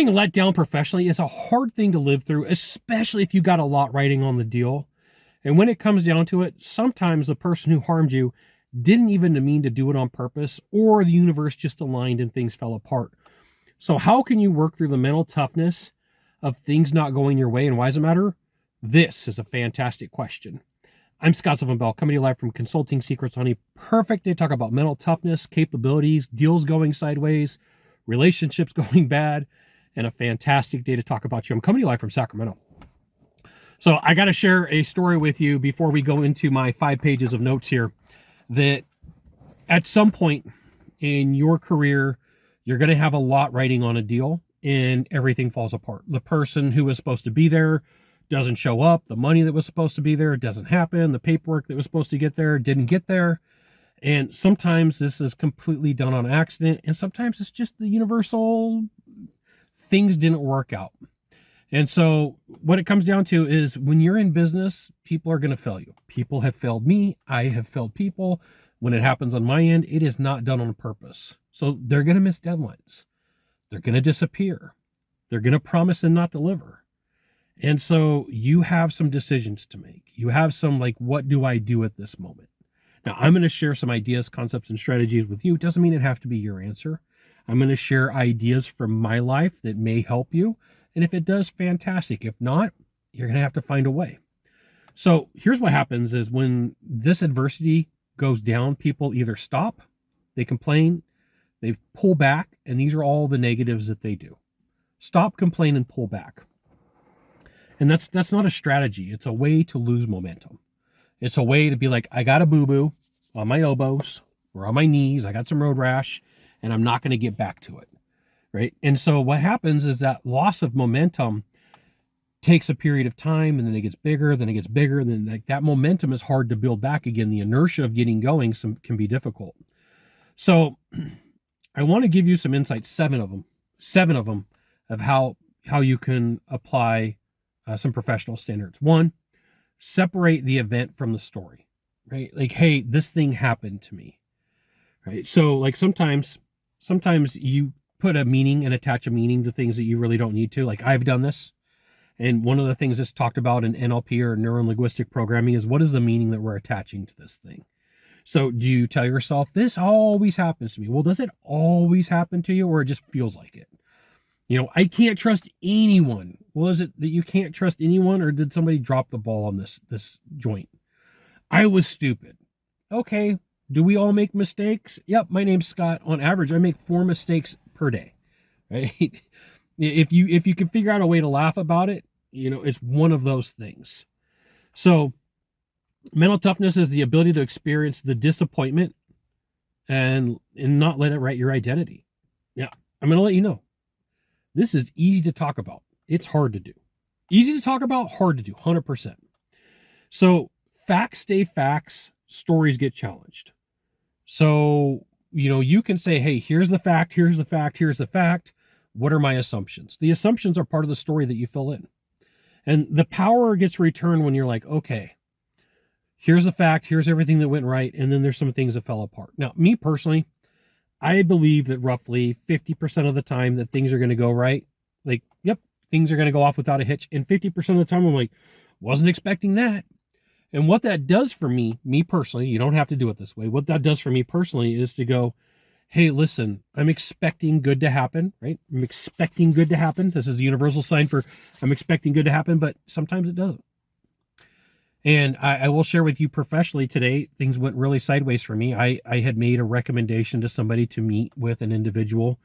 Getting let down professionally is a hard thing to live through, especially if you got a lot riding on the deal. And when it comes down to it, sometimes the person who harmed you didn't even mean to do it on purpose, or the universe just aligned and things fell apart. So how can you work through the mental toughness of things not going your way, and why does it matter? This is a fantastic question. I'm Scott Sylvan coming to you live from Consulting Secrets on a perfect day to talk about mental toughness, capabilities, deals going sideways, relationships going bad, and a fantastic day to talk about you. I'm coming to you live from Sacramento. So I got to share a story with you before we go into my 5 pages of notes here, that at some point in your career, you're going to have a lot riding on a deal and everything falls apart. The person who was supposed to be there doesn't show up. The money that was supposed to be there doesn't happen. The paperwork that was supposed to get there didn't get there. And sometimes this is completely done on accident. And sometimes it's just the universal things didn't work out. And so what it comes down to is when you're in business, people are going to fail you. People have failed me. I have failed people. When it happens on my end, it is not done on purpose. So they're going to miss deadlines. They're going to disappear. They're going to promise and not deliver. And so you have some decisions to make. You have some, like, what do I do at this moment? Now, I'm going to share some ideas, concepts, and strategies with you. It doesn't mean it have to be your answer. I'm going to share ideas from my life that may help you. And if it does, fantastic. If not, you're going to have to find a way. So here's what happens is when this adversity goes down, people either stop, they complain, they pull back, and these are all the negatives that they do. Stop, complain, and pull back. And that's not a strategy. It's a way to lose momentum. It's a way to be like, I got a boo-boo on my elbows or on my knees. I got some road rash, and I'm not going to get back to it, right? And so what happens is that loss of momentum takes a period of time, and then it gets bigger, then it gets bigger, and then that momentum is hard to build back again. The inertia of getting going can be difficult. So I want to give you some insights, seven of them, of how you can apply some professional standards. 1, separate the event from the story, right? Like, hey, this thing happened to me, right? So like sometimes you put a meaning and attach a meaning to things that you really don't need to. Like, I've done this. And one of the things that's talked about in NLP or neuro-linguistic programming is, what is the meaning that we're attaching to this thing? So do you tell yourself, this always happens to me? Well, does it always happen to you, or it just feels like it? You know, I can't trust anyone. Well, is it that you can't trust anyone, or did somebody drop the ball on this joint? I was stupid. Okay. Do we all make mistakes? Yep. My name's Scott. On average, I make 4 mistakes per day, right? If you can figure out a way to laugh about it, you know, it's one of those things. So mental toughness is the ability to experience the disappointment and not let it write your identity. Yeah. I'm going to let you know. This is easy to talk about. It's hard to do. Easy to talk about, hard to do, 100%. So facts stay facts, stories get challenged. So, you know, you can say, hey, here's the fact, here's the fact, here's the fact. What are my assumptions? The assumptions are part of the story that you fill in. And the power gets returned when you're like, okay, here's the fact, here's everything that went right, and then there's some things that fell apart. Now, me personally, I believe that roughly 50% of the time that things are going to go right. Like, yep, things are going to go off without a hitch. And 50% of the time I'm like, wasn't expecting that. And what that does for me personally, you don't have to do it this way. What that does for me personally is to go, hey, listen, I'm expecting good to happen, right? I'm expecting good to happen. This is the universal sign for I'm expecting good to happen, but sometimes it doesn't. And I will share with you professionally today, things went really sideways for me. I had made a recommendation to somebody to meet with an individual,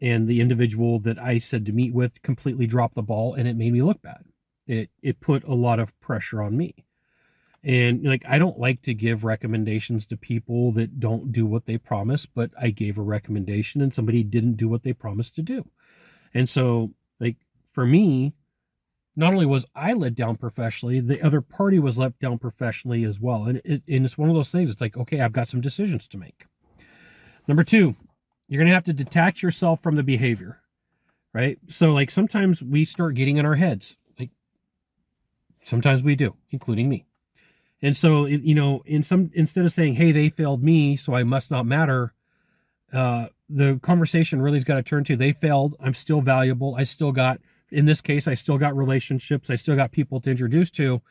and the individual that I said to meet with completely dropped the ball, and it made me look bad. It put a lot of pressure on me. And like, I don't like to give recommendations to people that don't do what they promise, but I gave a recommendation and somebody didn't do what they promised to do. And so, like, for me, not only was I let down professionally, the other party was let down professionally as well. And it's one of those things. It's like, okay, I've got some decisions to make. Number 2, you're going to have to detach yourself from the behavior, right? So like sometimes we start getting in our heads. Like sometimes we do, including me. And so, you know, instead of saying, hey, they failed me, so I must not matter, the conversation really's got to turn to, they failed. I'm still valuable. I still got, in this case, I still got relationships. I still got people to introduce to.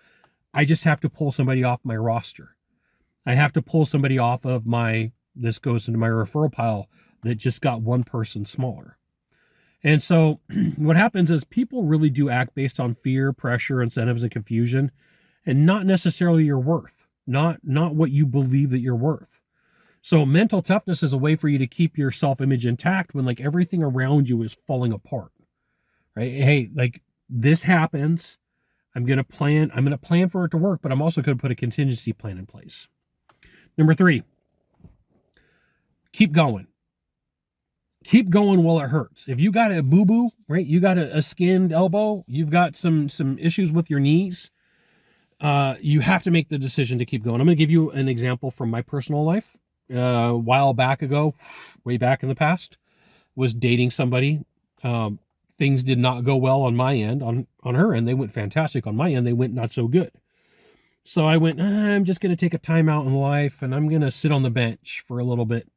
I just have to pull somebody off my roster. I have to pull somebody off of this goes into my referral pile that just got one person smaller. And so what happens is people really do act based on fear, pressure, incentives, and confusion, and not necessarily your worth, not what you believe that you're worth. So mental toughness is a way for you to keep your self-image intact when like everything around you is falling apart, right? Hey, like this happens. I'm going to plan for it to work, but I'm also going to put a contingency plan in place. Number 3, keep going. Keep going while it hurts. If you got a boo-boo, right? You got a skinned elbow, you've got some issues with your knees, you have to make the decision to keep going. I'm going to give you an example from my personal life. A while back ago, way back in the past, was dating somebody. Things did not go well on my end. On her end, they went fantastic. On my end, they went not so good. So I went, I'm just going to take a time out in life, and I'm going to sit on the bench for a little bit.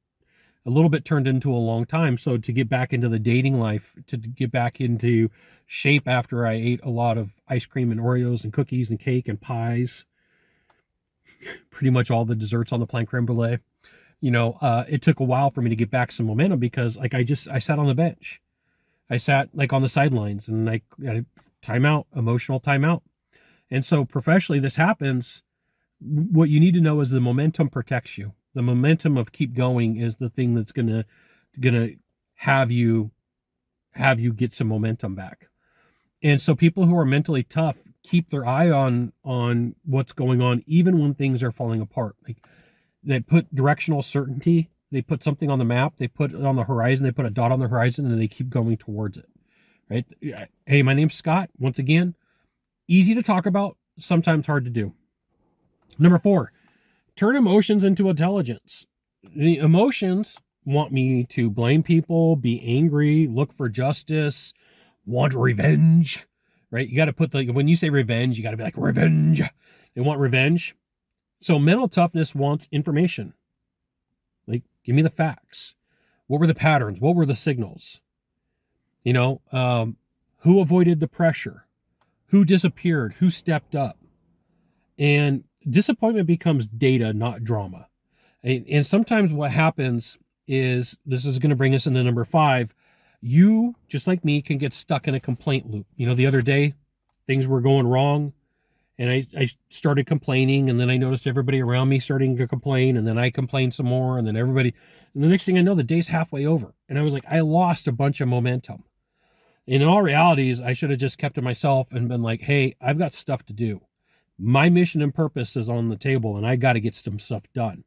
A little bit turned into a long time. So to get back into the dating life, to get back into shape after I ate a lot of ice cream and Oreos and cookies and cake and pies, pretty much all the desserts on the plain creme brulee, it took a while for me to get back some momentum because like I sat on the bench. I sat like on the sidelines and I timeout, emotional timeout. And so professionally this happens. What you need to know is the momentum protects you. The momentum of keep going is the thing that's gonna have you get some momentum back. And so people who are mentally tough keep their eye on what's going on, even when things are falling apart. Like they put directional certainty. They put something on the map. They put it on the horizon. They put a dot on the horizon, and they keep going towards it. Right? Hey, my name's Scott. Once again, easy to talk about, sometimes hard to do. Number 4. Turn emotions into intelligence. The emotions want me to blame people, be angry, look for justice, want revenge, right? You got to put when you say revenge, you got to be like revenge. They want revenge. So mental toughness wants information. Like, give me the facts. What were the patterns? What were the signals? Who avoided the pressure? Who disappeared? Who stepped up? And disappointment becomes data, not drama. And sometimes what happens is, this is going to bring us into number 5, you, just like me, can get stuck in a complaint loop. The other day, things were going wrong, and I started complaining, and then I noticed everybody around me starting to complain, and then I complained some more, and then everybody, and the next thing I know, the day's halfway over. And I was like, I lost a bunch of momentum. In all realities, I should have just kept to myself and been like, hey, I've got stuff to do. My mission and purpose is on the table, and I got to get some stuff done.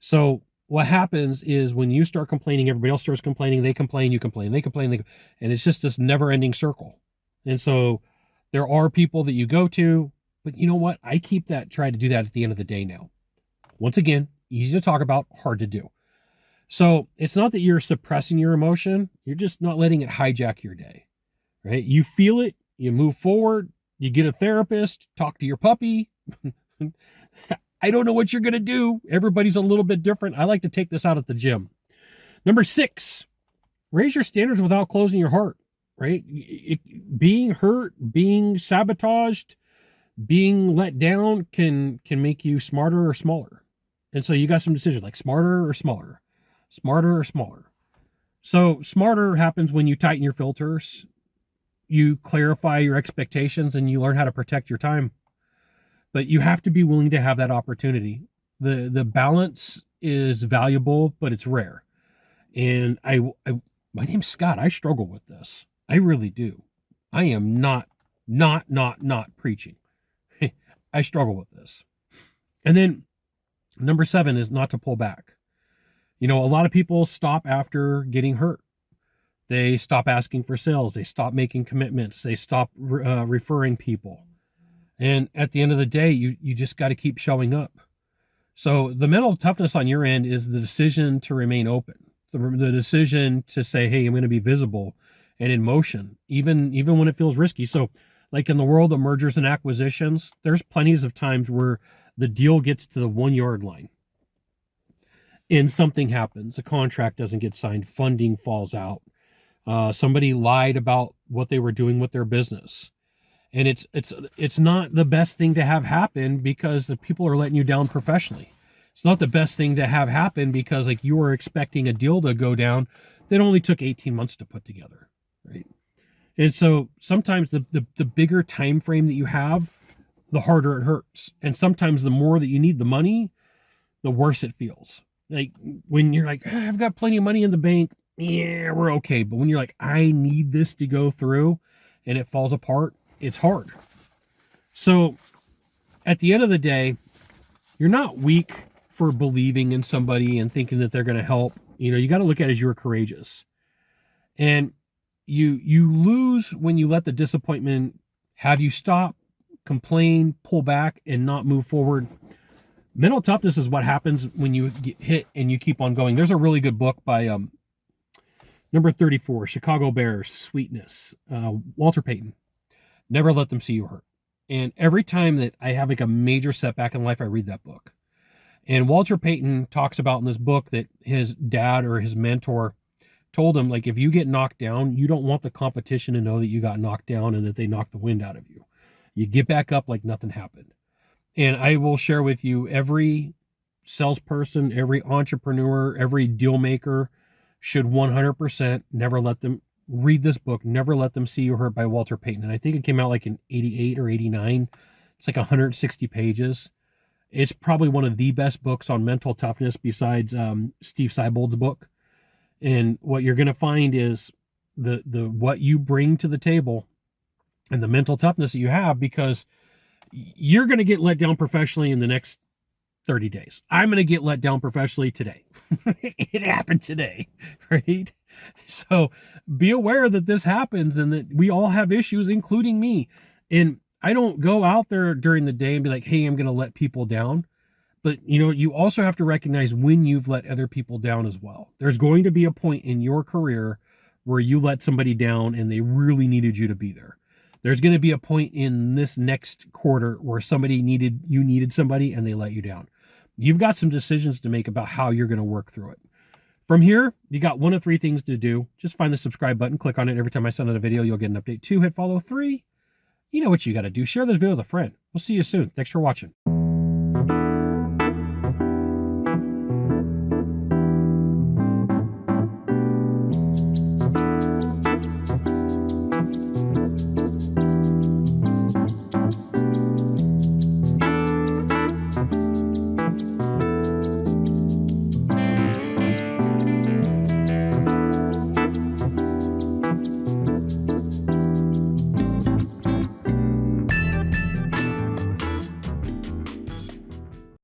So what happens is when you start complaining, everybody else starts complaining, they complain, you complain, they complain, and it's just this never-ending circle. And so there are people that you go to, but you know what? I try to do that at the end of the day now. Once again, easy to talk about, hard to do. So it's not that you're suppressing your emotion, you're just not letting it hijack your day, right? You feel it, you move forward, you get a therapist, talk to your puppy. I don't know what you're going to do. Everybody's a little bit different. I like to take this out at the gym. Number 6, raise your standards without closing your heart, right? Being hurt, being sabotaged, being let down can make you smarter or smaller. And so you got some decisions like smarter or smaller, smarter or smaller. So smarter happens when you tighten your filters, you clarify your expectations, and you learn how to protect your time. But you have to be willing to have that opportunity. The balance is valuable, but it's rare. And my name's Scott. I struggle with this. I really do. I am not preaching. I struggle with this. And then number 7 is not to pull back. A lot of people stop after getting hurt. They stop asking for sales. They stop making commitments. They stop referring people. And at the end of the day, you just got to keep showing up. So the mental toughness on your end is the decision to remain open, the decision to say, hey, I'm going to be visible and in motion, even when it feels risky. So like in the world of mergers and acquisitions, there's plenty of times where the deal gets to the 1-yard line. and something happens. A contract doesn't get signed, funding falls out. Somebody lied about what they were doing with their business. And it's not the best thing to have happen because the people are letting you down professionally. It's not the best thing to have happen because like you were expecting a deal to go down that only took 18 months to put together, right? And so sometimes the bigger time frame that you have, the harder it hurts. And sometimes the more that you need the money, the worse it feels. Like when you're like, I've got plenty of money in the bank, yeah, we're okay. But when you're like, I need this to go through and it falls apart, it's hard. So at the end of the day, you're not weak for believing in somebody and thinking that they're going to help. You got to look at it as you're courageous. And you lose when you let the disappointment have you stop, complain, pull back, and not move forward. Mental toughness is what happens when you get hit and you keep on going. There's a really good book by number 34, Chicago Bears, Sweetness, Walter Payton. Never let them see you hurt. And every time that I have like a major setback in life, I read that book. And Walter Payton talks about in this book that his dad or his mentor told him, like, if you get knocked down, you don't want the competition to know that you got knocked down and that they knocked the wind out of you. You get back up like nothing happened. And I will share with you, every salesperson, every entrepreneur, every deal maker should 100% never let them read this book, Never Let Them See You Hurt by Walter Payton. And I think it came out like in 88 or 89. It's like 160 pages. It's probably one of the best books on mental toughness besides Steve Seibold's book. And what you're going to find is the what you bring to the table and the mental toughness that you have, because you're going to get let down professionally in the next 30 days. I'm going to get let down professionally today. It happened today, right? So be aware that this happens and that we all have issues, including me. And I don't go out there during the day and be like, hey, I'm going to let people down. But, you also have to recognize when you've let other people down as well. There's going to be a point in your career where you let somebody down and they really needed you to be there. There's going to be a point in this next quarter where you needed somebody and they let you down. You've got some decisions to make about how you're going to work through it. From here, you got one of three things to do. Just find the subscribe button, click on it. Every time I send out a video, you'll get an update. 2, hit follow. 3, you know what you got to do. Share this video with a friend. We'll see you soon. Thanks for watching.